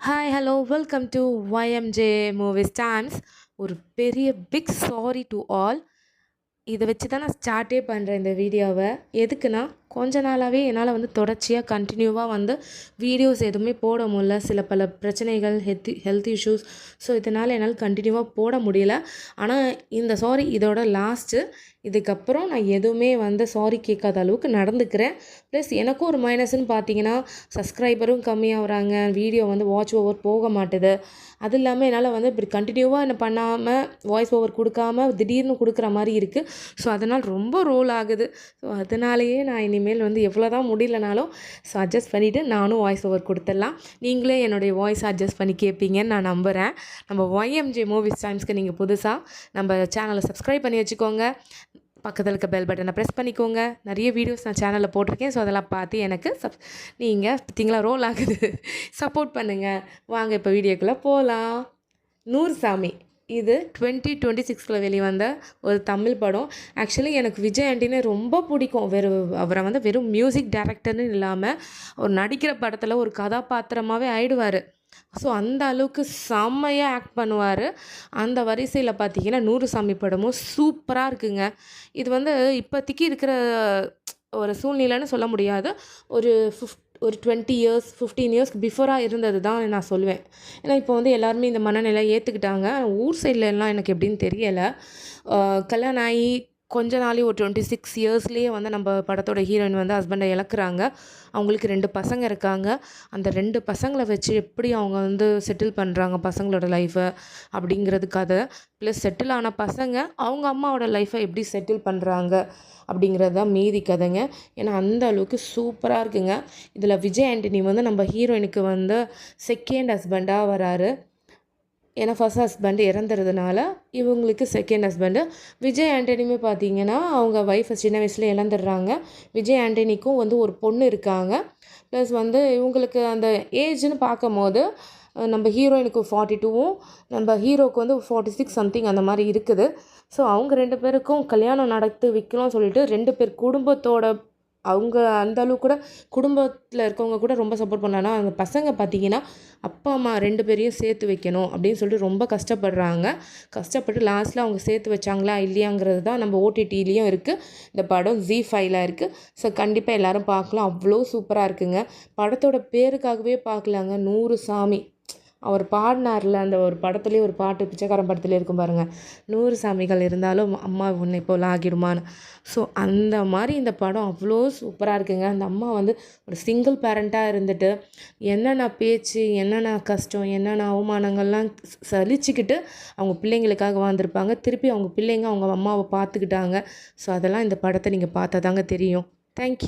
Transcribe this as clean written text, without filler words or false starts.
Hi hello welcome to YMJ movies times. ஒரு பெரிய big sorry to all. இதை வச்சு தான் நான் ஸ்டார்ட்டே பண்ணுறேன் இந்த வீடியோவை. எதுக்குன்னா, கொஞ்ச நாளாகவே என்னால் தொடர்ச்சியாக கண்டினியூவாக வீடியோஸ் எதுவுமே போட முடியல. சில பல பிரச்சனைகள், ஹெல்த் இஷ்யூஸ். ஸோ இதனால் என்னால் கண்டினியூவாக போட முடியல. ஆனால் இந்த சாரி இதோட லாஸ்ட்டு. இதுக்கப்புறம் நான் எதுவுமே சாரி கேட்காத அளவுக்கு நடந்துக்கிறேன். ப்ளஸ் எனக்கும் ஒரு மைனஸ்ன்னு பார்த்தீங்கன்னா, சப்ஸ்கிரைபரும் கம்மியாகிறாங்க, வீடியோ வாட்ச் ஓவர் போக மாட்டுது. அது இல்லாமல் என்னால் இப்படி கண்டினியூவாக என்ன பண்ணாமல் வாய்ஸ் ஓவர் கொடுக்காம திடீர்னு கொடுக்குற மாதிரி இருக்குது. ஸோ அதனால் ரொம்ப ரோல் ஆகுது. ஸோ அதனாலேயே நான் இனிமேல் எவ்வளோ தான் முடியலனாலும் அட்ஜஸ்ட் பண்ணிவிட்டு நானும் வாய்ஸ் ஓவர் கொடுத்துடலாம். நீங்களே என்னுடைய வாய்ஸ் அட்ஜஸ்ட் பண்ணி கேட்பீங்கன்னு நான் நம்புகிறேன். நம்ம YMJ மூவிஸ் டைம்ஸ்க்கு நீங்கள் புதுசாக நம்ம சேனலை சப்ஸ்கிரைப் பண்ணி வச்சுக்கோங்க. பக்கத்தில் இருக்க பெல் பட்டனை ப்ரெஸ் பண்ணிக்கோங்க. நிறைய வீடியோஸ் நான் சேனலில் போட்டிருக்கேன். ஸோ அதெல்லாம் பார்த்து எனக்கு நீங்கள் பார்த்தீங்களா ரோல் ஆகுது, சப்போர்ட் பண்ணுங்கள். வாங்க இப்போ வீடியோக்குள்ளே போகலாம். நூறுசாமி இது 2026 வெளிவந்த ஒரு தமிழ் படம். ஆக்சுவலி எனக்கு விஜய் ஆண்டினே ரொம்ப பிடிக்கும். அவரை வெறும் மியூசிக் டைரக்டர்னு இல்லாமல் ஒரு நடிக்கிற படத்தில் ஒரு கதாபாத்திரமாகவே ஆயிடுவார். ஸோ அந்த அளவுக்கு செம்மையாக ஆக்ட் பண்ணுவார். அந்த வரிசையில் பார்த்தீங்கன்னா நூறுசாமி படமும் சூப்பராக இருக்குங்க. இது இப்போதைக்கு இருக்கிற ஒரு சூழ்நிலைன்னு சொல்ல முடியாது. ஒரு 20 இயர்ஸ் 15 இயர்ஸ்க்கு பிஃபோராக இருந்தது தான் நான் சொல்லுவேன். ஏன்னா இப்போ எல்லாருமே இந்த மனநிலை ஏற்றுக்கிட்டாங்க. ஊர் சைடில் எல்லாம் எனக்கு எப்படின்னு தெரியலை. கல்யாணம் ஆகி கொஞ்ச நாளே ஒரு 26 இயர்ஸ்லேயே நம்ம படத்தோட ஹீரோயின் ஹஸ்பண்டை இழக்கிறாங்க. அவங்களுக்கு 2 பசங்க இருக்காங்க. அந்த 2 பசங்களை வச்சு எப்படி அவங்க செட்டில் பண்ணுறாங்க பசங்களோட லைஃப்பை அப்படிங்கிறது கதை. ப்ளஸ் செட்டில் ஆன பசங்க அவங்க அம்மாவோட லைஃப்பை எப்படி செட்டில் பண்ணுறாங்க அப்படிங்கிறது தான் மீதி கதைங்க. ஏன்னா அந்த அளவுக்கு சூப்பராக இருக்குங்க. இதில் விஜய் ஆண்டனி நம்ம ஹீரோயினுக்கு செகண்ட் ஹஸ்பண்டாக வராரு. ஏன்னா ஃபர்ஸ்ட் ஹஸ்பண்ட் இறந்துறதுனால இவங்களுக்கு செகண்ட் ஹஸ்பண்டு. விஜய் ஆண்டனியுமே பார்த்தீங்கன்னா அவங்க ஒய்ஃபை சின்ன வயசுல இழந்துடுறாங்க. விஜய் ஆண்டனிக்கும் ஒரு பொண்ணு இருக்காங்க. ப்ளஸ் இவங்களுக்கு அந்த ஏஜ்னு பார்க்கும்போது நம்ம ஹீரோயினுக்கு 42வும் நம்ம ஹீரோவுக்கு 46 சம்திங் அந்த மாதிரி இருக்குது. ஸோ அவங்க 2 பேருக்கும் கல்யாணம் நடத்தி வைக்கணும்னு சொல்லிட்டு 2 பேர் குடும்பத்தோட அவங்க அந்த அளவுக்கு கூட குடும்பத்தில் இருக்கவங்க கூட ரொம்ப சப்போர்ட் பண்ணாங்கன்னா, அந்த பசங்க பார்த்தீங்கன்னா அப்பா அம்மா 2 பேரையும் சேர்த்து வைக்கணும் அப்படின்னு சொல்லிட்டு ரொம்ப கஷ்டப்படுறாங்க. கஷ்டப்பட்டு லாஸ்ட்டில் அவங்க சேர்த்து வச்சாங்களா இல்லையாங்கிறது தான் நம்ம OTTலேயும் இருக்குது. இந்த படம் ZEE5ல இருக்குது. ஸோ கண்டிப்பாக எல்லோரும் பார்க்கலாம். அவ்வளோ சூப்பராக இருக்குங்க. படத்தோட பேருக்காகவே பார்க்கலாங்க. நூறுசாமி அவர் பாடினார்ல அந்த ஒரு படத்துலேயே ஒரு பாட்டு, பிச்சைக்காரன் படத்துலேயே இருக்கும் பாருங்கள், 100 சாமிகள் இருந்தாலும் அம்மா உன்னை போல் ஆகிடுமான்னு. ஸோ அந்த மாதிரி இந்த படம் அவ்வளோ சூப்பராக இருக்குங்க. அந்த அம்மா ஒரு சிங்கிள் பேரண்ட்டாக இருந்துட்டு என்னென்ன பேச்சு, என்னென்ன கஷ்டம், என்னென்ன அவமானங்கள்லாம் சலிச்சுக்கிட்டு அவங்க பிள்ளைங்களுக்காக வாழ்ந்திருப்பாங்க. திருப்பி அவங்க பிள்ளைங்க அவங்க அம்மாவை பார்த்துக்கிட்டாங்க. ஸோ அதெல்லாம் இந்த படத்தை நீங்கள் பார்த்தா தாங்க தெரியும். தேங்க்யூ.